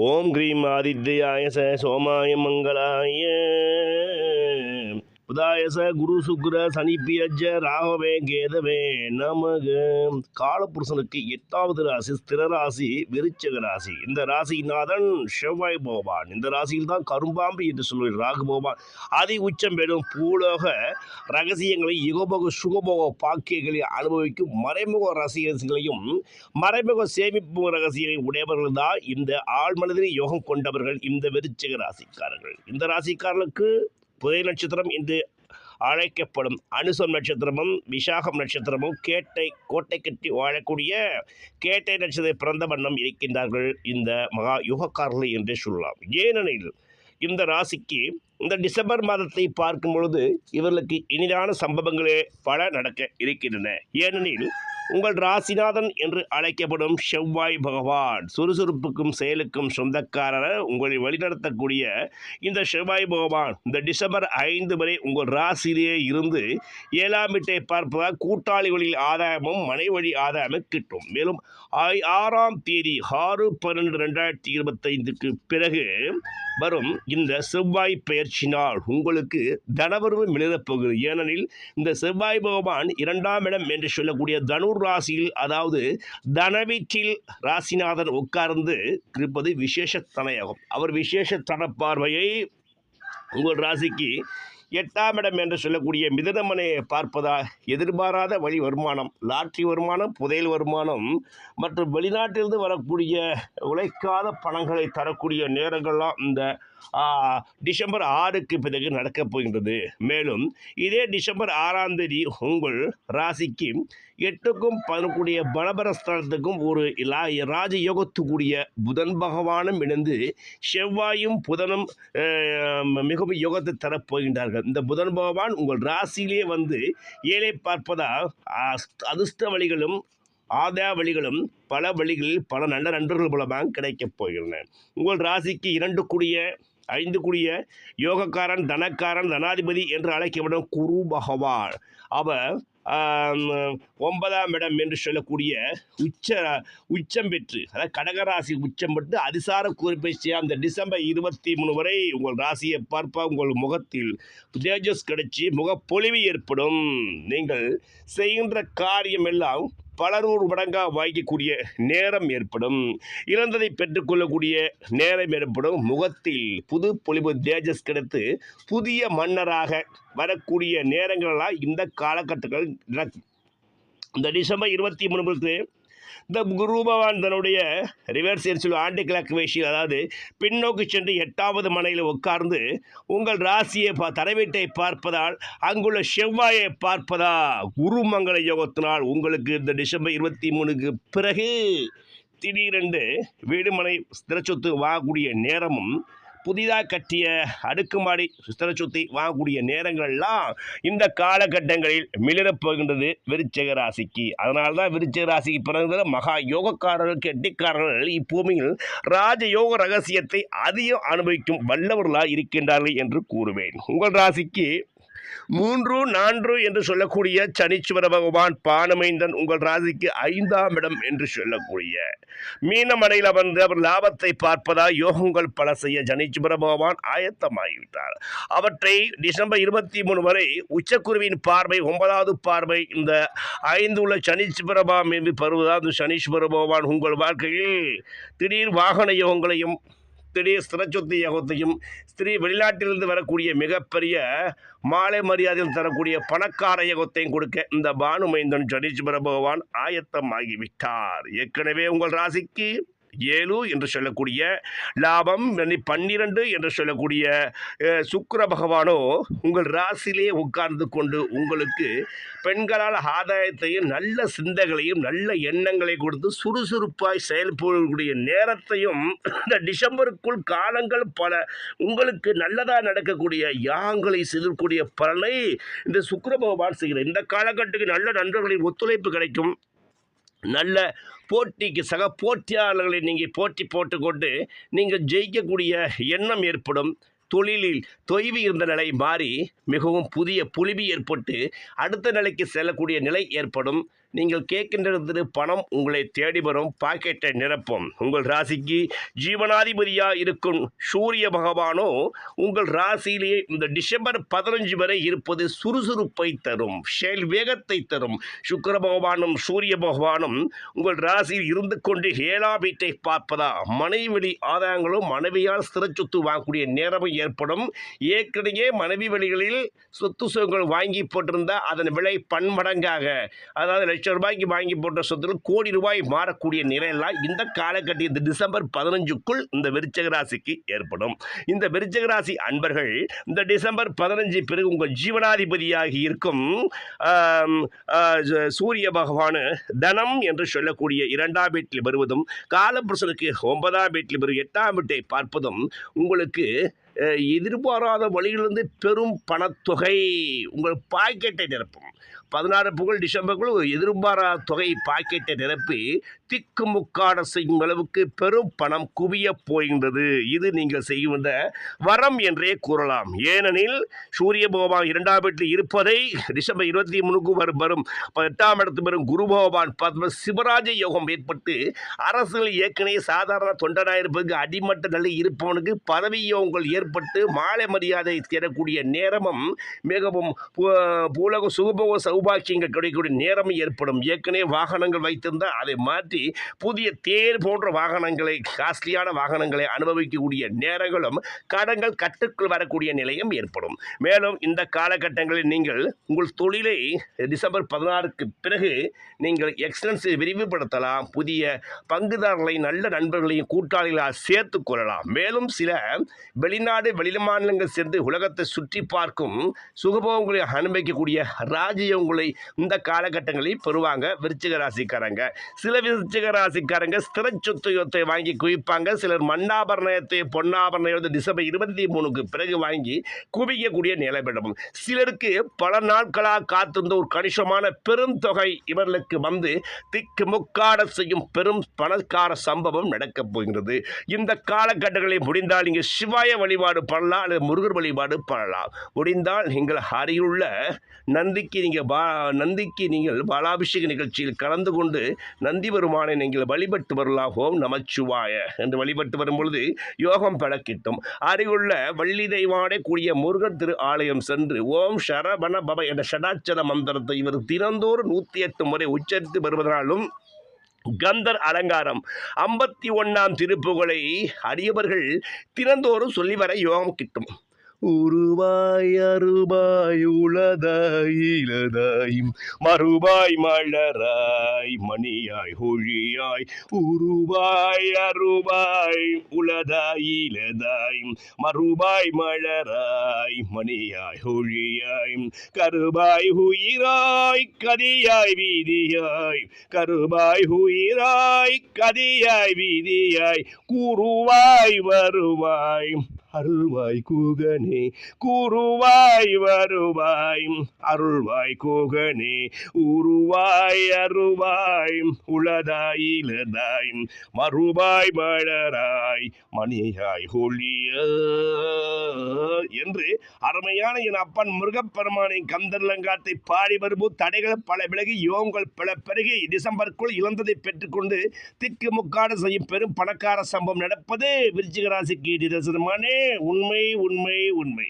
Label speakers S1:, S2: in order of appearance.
S1: ஓம் cream ஆதித்யாய சோமாய மங்களாய புதாயச குரு சுக்ர சனிப்பியஜ ராகவே கேதவே நமக. காலபுருஷனுக்கு 8வது ராசி ஸ்திர ராசி விருச்சிக ராசி. இந்த ராசிநாதன் செவ்வாய் பகவான். இந்த ராசியில் தான் கரும்பாம்பு என்று சொல்வது ராகு பகவான் அதி உச்சம் பெறும் பூலோக ரகசியங்களை யுகபோக சுகபோக பாக்கியங்களை அனுபவிக்கும் மறைமுக ரகசியங்களையும் மறைமுக சேமிப்பு ரகசியங்களை உடையவர்கள் தான் இந்த ஆழ்மனதில் யோகம் கொண்டவர்கள் இந்த விருச்சிக ராசிக்காரர்கள். இந்த ராசிக்காரர்களுக்கு புதை நட்சத்திரம் என்று அழைக்கப்படும் அனுசம் நட்சத்திரமும் விசாகம் நட்சத்திரமும் கோட்டை கட்டி வாழக்கூடிய கேட்டை நட்சத்திர பிறந்த வண்ணம் இருக்கின்றார்கள் இந்த மகா யுகக்காரர்கள் என்று சொல்லலாம். ஏனெனில் இந்த ராசிக்கு இந்த டிசம்பர் மாதத்தை பார்க்கும் பொழுது இவர்களுக்கு இனிதான சம்பவங்களே பல நடக்க இருக்கின்றன. ஏனெனில் உங்கள் ராசிநாதன் என்று அழைக்கப்படும் செவ்வாய் பகவான் சுறுசுறுப்புக்கும் செயலுக்கும் சொந்தக்காரர் உங்களை வழிநடத்தக்கூடிய இந்த செவ்வாய் பகவான் இந்த டிசம்பர் 5 வரை உங்கள் ராசியிலேயே இருந்து 7ஆம் வீட்டை பார்ப்பதால் கூட்டாளி வழி ஆதாயமும் மனை வழி ஆதாயமும் கிட்டும். மேலும் 6ஆம் தேதி 6/12/2025 பிறகு வரும் இந்த செவ்வாய் பெயர்ச்சி நாள் உங்களுக்கு தனவரவு மிளப்போகிறது. ஏனெனில் இந்த செவ்வாய் பகவான் 2ஆம் இடம் என்று சொல்லக்கூடிய தனுர் ராசியில், அதாவது தனவீட்டில் ராசிநாதன் உட்கார்ந்து இருப்பது விசேஷ தனையாகும். அவர் விசேஷ தன பார்வையை உங்கள் ராசிக்கு 8ஆம் இடம் என்று சொல்லக்கூடிய மிதனமனையை பார்ப்பதால் எதிர்பாராத வழி வருமானம், லாட்ரி வருமானம், புதையல் வருமானம் மற்றும் வெளிநாட்டிலிருந்து வரக்கூடிய உழைக்காத பணங்களை தரக்கூடிய நேரங்கள்லாம் இந்த டிசம்பர் 6க்கு பிறகு நடக்கப் போகின்றது. மேலும் இதே டிசம்பர் 6ஆம் தேதி உங்கள் ராசிக்கு 8க்கும் 11 பலபரஸ்தானத்துக்கும் ஒரு ராஜயோகத்துக்குரிய புதன் பகவானும் இணைந்து செவ்வாயும் புதனும் மிகவும் யோகத்தை தரப்போகின்றார்கள். இந்த புதன் பகவான் உங்கள் ராசியிலே வந்து ஏழை பார்ப்பதால் அதிர்ஷ்ட வழிகளும் ஆதாய வழிகளும் பல வழிகளில் பல நல்ல நண்பர்கள் மூலமாக கிடைக்கப் போகின்றன. உங்கள் ராசிக்கு 2 கூடிய 5 கூடிய யோகக்காரன் தனக்காரன் தனாதிபதி என்று அழைக்கப்படும் குரு பகவான் அவர் 9ஆம் இடம் என்று சொல்லக்கூடிய உச்சம் பெற்று, அதாவது கடகராசி உச்சம் பெற்று அதிசார குறிப்பை அந்த டிசம்பர் 23 வரை உங்கள் ராசியை பார்ப்பா உங்கள் முகத்தில் தேஜஸ் கிடைச்சி முகப்பொலிவு ஏற்படும். நீங்கள் செய்கின்ற காரியம் எல்லாம் பல நூறு மடங்காக வாங்கிக்கூடிய நேரம் ஏற்படும். இழந்ததை பெற்றுக்கொள்ளக்கூடிய நேரம் ஏற்படும். முகத்தில் புது பொலிவு தேஜஸ் கிடைத்து புதிய மன்னராக வரக்கூடிய நேரங்களெல்லாம் இந்த காலகட்டங்கள் நடக்கும். இந்த டிசம்பர் 23 இந்த குரு பகவான் தன்னுடைய ரிவர்ஸ் சொல்லி ஆண்டி கிழக்கு வேஷியில், அதாவது பின்னோக்கி சென்று 8வது மனையில் உட்கார்ந்து உங்கள் ராசியை தரவீட்டை பார்ப்பதால் அங்குள்ள செவ்வாயை பார்ப்பதா குருமங்கள யோகத்தினால் உங்களுக்கு இந்த டிசம்பர் 23க்கு பிறகு திடீரென்று வீடுமனை ஸ்திரச்சொத்து வாங்கக்கூடிய நேரமும் புதிதாக கட்டிய அடுக்குமாடி ஸ்திரச்சொத்தை வாங்கக்கூடிய நேரங்கள்லாம் இந்த காலகட்டங்களில் மிளிரப் போகின்றது விருச்சிக ராசிக்கு. அதனால தான் விருச்சிக ராசிக்கு பிறந்த மகா யோகக்காரர்கள் கெட்டிக்காரர்கள் இப்பூமியில் ராஜயோக ரகசியத்தை அதிகம் அனுபவிக்கும் வல்லவர்களாக இருக்கின்றார்கள் என்று கூறுவேன். உங்கள் ராசிக்கு 3, 4 என்று சொல்லக்கூடிய சனீஸ்வர பகவான் பானமைந்தன் உங்கள் ராசிக்கு 5ஆம் இடம் என்று சொல்லக்கூடிய மீனமனையில் வந்து அவர் லாபத்தை பார்ப்பதா யோகங்கள் பல செய்ய சனீஸ்வர பகவான் ஆயத்தமாகிவிட்டார். அவற்றை டிசம்பர் 23 வரை உச்சக்குருவின் பார்வை 9வது பார்வை இந்த 5 உள்ள சனீஸ்வர பகவான் என்று பருவதாவது சனீஸ்வர பகவான் உங்கள் வாழ்க்கையில் திடீர் வாகன யோகங்களையும் திடீர் ஸ்திரச்சொத்து யோகத்தையும் வெளிநாட்டிலிருந்து வரக்கூடிய மிகப்பெரிய மாலை மரியாதையில் தரக்கூடிய பணக்கார யோகத்தையும் கொடுக்க இந்த பானுமைந்தன் சனீஸ்வர பகவான் ஆயத்தமாகிவிட்டார். ஏற்கனவே உங்கள் ராசிக்கு 7 என்று சொல்லக்கூடிய லாபம் 12 என்று சொல்லக்கூடிய சுக்கிர பகவானோ உங்கள் ராசியிலே உட்கார்ந்து கொண்டு உங்களுக்கு பெண்களால் ஆதாயத்தையும் நல்ல சிந்தைகளையும் நல்ல எண்ணங்களை கொடுத்து சுறுசுறுப்பாய் செயல்படக்கூடிய நேரத்தையும் இந்த டிசம்பருக்குள் காலங்கள் பல உங்களுக்கு நல்லதாக நடக்கக்கூடிய யாகங்களை செய்யக்கூடிய பலனை இந்த சுக்கிர பகவான் செய்கிறார். இந்த காலகட்டத்துக்கு நல்ல நண்பர்களின் ஒத்துழைப்பு கிடைக்கும். நல்ல போட்டிக்கு சக போட்டியாளர்களை நீங்கள் போட்டி போட்டுக்கொண்டு நீங்கள் ஜெயிக்கக்கூடிய எண்ணம் ஏற்படும். தொழிலில் தொய்வு இருந்த நிலை மாறி மிகவும் புதிய பொலிவு ஏற்பட்டு அடுத்த நிலைக்கு செல்லக்கூடிய நிலை ஏற்படும். நீங்கள் கேட்கின்ற பணம் உங்களை தேடி வரும், பாக்கெட்டை நிரப்பும். உங்கள் ராசிக்கு ஜீவனாதிபதியாக இருக்கும் சூரிய பகவானோ உங்கள் ராசியிலேயே இந்த டிசம்பர் 15 வரை இருப்பது சுறுசுறுப்பை தரும், செயல் வேகத்தை தரும். சுக்கிர பகவானும் சூரிய பகவானும் உங்கள் ராசியில் இருந்து கொண்டு 7ஆம் வீட்டை பார்ப்பதா மனைவி ஆதாயங்களும் மனைவியால் ஸ்திர சொத்து வாங்கக்கூடிய நேரமும் ஏற்படும். ஏற்கனவே மனைவி வழிகளில் சொத்து சுகங்கள் வாங்கி போட்டிருந்தால் அதன் விலை பன்மடங்காக, அதாவது லட்சம் ரூபாய்க்கு வாங்கி போட்ட சொத்துக்கள் கோடி ரூபாய் மாறக்கூடிய நிலையெல்லாம் இந்த காலகட்டத்தில் இந்த டிசம்பர் 15க்குள் இந்த விருச்சிக ராசிக்கு ஏற்படும். இந்த விருச்சிக ராசி அன்பர்கள் இந்த டிசம்பர் 15 பிறகு உங்கள் ஜீவனாதிபதியாகி இருக்கும் சூரிய பகவான் தனம் என்று சொல்லக்கூடிய 2ஆம் வீட்டில் வருவதும், காலபுருஷனுக்கு 9ஆம் வீட்டில் வரும் 8ஆம் வீட்டை பார்ப்பதும் உங்களுக்கு எதிர்பாராத வழியிலிருந்து பெரும் பணத்தொகை உங்கள் பாக்கெட்டை நிரப்பும். 16 புகழ் டிசம்பருக்குள் எதிர்பாராத தொகை பாக்கெட்டை நிரப்பி திக்குமுக்காட செய்யும் அளவுக்கு பெரும் பணம் குவிய போகின்றது. இது நீங்கள் செய்கின்ற வரம் என்றே கூறலாம். ஏனெனில் சூரிய பகவான் 2ஆம் வீட்டில் இருப்பதை டிசம்பர் 23க்கு வரும் 8ஆம் இடத்து வரும் குரு பகவான் சிவராஜ யோகம் ஏற்பட்டு அரசுகள் ஏற்கனவே சாதாரண தொண்டனாக இருப்பதற்கு அடிமட்ட நிலை இருப்பவனுக்கு பதவி யோகங்கள் ஏற்பட்டு மாலை மரியாதை தேடக்கூடிய நேரமும் மிகவும் பூலக சுகபோக சௌபாக்கியங்கள் கிடைக்கக்கூடிய நேரம் ஏற்படும். ஏற்கனவே வாகனங்கள் வைத்திருந்தால் அதை மாற்றி புதிய தேர் போன்ற வாகனங்களை, காஸ்ட்லியான வாகனங்களை அனுபவிக்கக்கூடிய நேரங்களும் கடன்கள் கட்டுக்குள் வரக்கூடிய நிலையும் ஏற்படும். மேலும் இந்த காலகட்டங்களில் நீங்கள் உங்கள் தொழிலை டிசம்பர் 16க்கு பிறகு நீங்கள் எக்ஸலன்ஸை விரிவுபடுத்தலாம். புதிய பங்குதாரர்களை, நல்ல நண்பர்களையும் கூட்டாளிகளாக சேர்த்து கொள்ளலாம். மேலும் சில வெளிநாடு வெளிமாநிலங்கள் சென்று உலகத்தை சுற்றி பார்க்கும் சுகபோகங்களை அனுபவிக்கக்கூடிய ராஜயோகங்களை இந்த காலகட்டங்களில் பெறுவாங்க விருச்சிக ராசிக்காரங்க. சில விருச்சிக ராசிக்காரங்க ஸ்திர சொத்தை வாங்கி குவிப்பாங்க. சிலர் மண்ணாபரணத்தை பொன்னாபரணத்தை டிசம்பர் 23க்கு பிறகு வாங்கி குவிக்கக்கூடிய நிலைப்படும். சிலருக்கு பல நாட்களாக காத்திருந்த ஒரு கணிசமான பெரும் தொகை இவர்களுக்கு வந்து திக்கு முக்காட செய்யும் பெரும் பணக்கார சம்பவம் நடக்கப் போகிறது. இந்த காலகட்டங்களில் முடிந்தால் நீங்கள் சிவாய வழிபாடு பண்ணலாம், அல்லது முருகர் வழிபாடு பண்ணலாம். முடிந்தால் நீங்கள் அருகிலுள்ள நந்திக்கு நீங்கள் பாலாபிஷேக நிகழ்ச்சியில் கலந்து கொண்டு நந்தி பெருமானை நீங்கள் வழிபட்டு வரலாம். ஓம் நமச்சிவாய என்று வழிபட்டு வரும் பொழுது யோகம் பெற கிட்டும். அருகுள்ள வள்ளி தெய்வானை கூடிய முருகன் திரு ஆலயம் சென்று ஓம் சரவண பவ என்ற ஷடாட்சர மந்திரத்தை இவர் தினந்தோறும் 108 முறை உச்சரித்து வருவதனாலும் கந்தர் அலங்காரம் 51ஆம் திருப்புகளை அடியவர்கள் தினந்தோறும் சொல்லி வர யோகம் கிட்டும். உருவாய் அருபாய் உளதாய் இளதாய் மறுபாய் மலராய் மணியாய் ஒழியாய் உருவாய் அருபாய் உளதாய் இளதாய் மறுபாய் மலராய் மணியாய் ஒழியாய் கருபாய் உயிராய் கதியாய் வீதியாய் கருபாய் உயிராய் கதியாய் வீதியாய் கூறுவாய் வருவாய் அருள்வாய் கூகனே கூறுவாய் வருவாய் அருள்வாய் கூகனே உருவாய் அருவாய் உளதாய் இளதாய் மறுபாய் மலராய் மணியாய் ஒளிய என்று அருமையான என் அப்பன் முருகப்பெருமானின் கந்தர்லங்காத்தை பாடி வரும்போது தடைகள் பல விலகி யோகங்கள் பல பிறகு டிசம்பருக்குள் இழந்ததை பெற்றுக்கொண்டு திக்கு முக்காடு செய்யும் பெரும் பணக்கார சம்பவம் நடப்பது விருச்சிக ராசிக்கு நிதர்சனமான உண்மை உண்மை உண்மை.